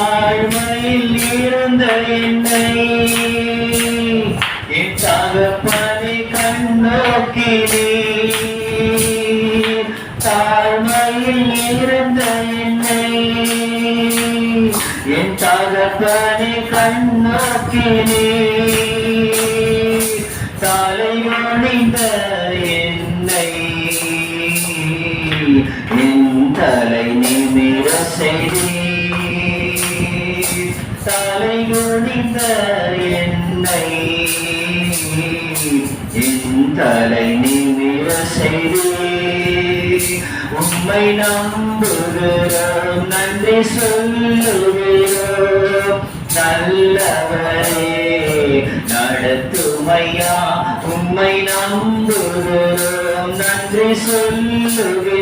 தாழ்மையில் இருந்த என்னை என் தகப்பனை கண்ணோக்கினீர். தாழ்மையில் இருந்த என்னை என் தகப்பனை கண்ணோக்கினீர். தலை குனிந்த என்னை என் தலை நிமிர செய்தீர். தலை குனிந்த என்னை என் தலை நிமிர செய்தீர். உம்மை நம்புகிறோம், நன்றி சொல்லுகிறோம். நல்லவரே நடத்துமையா, உம்மை நம்புகிறோம், நன்றி சொல்லுகிறோம்.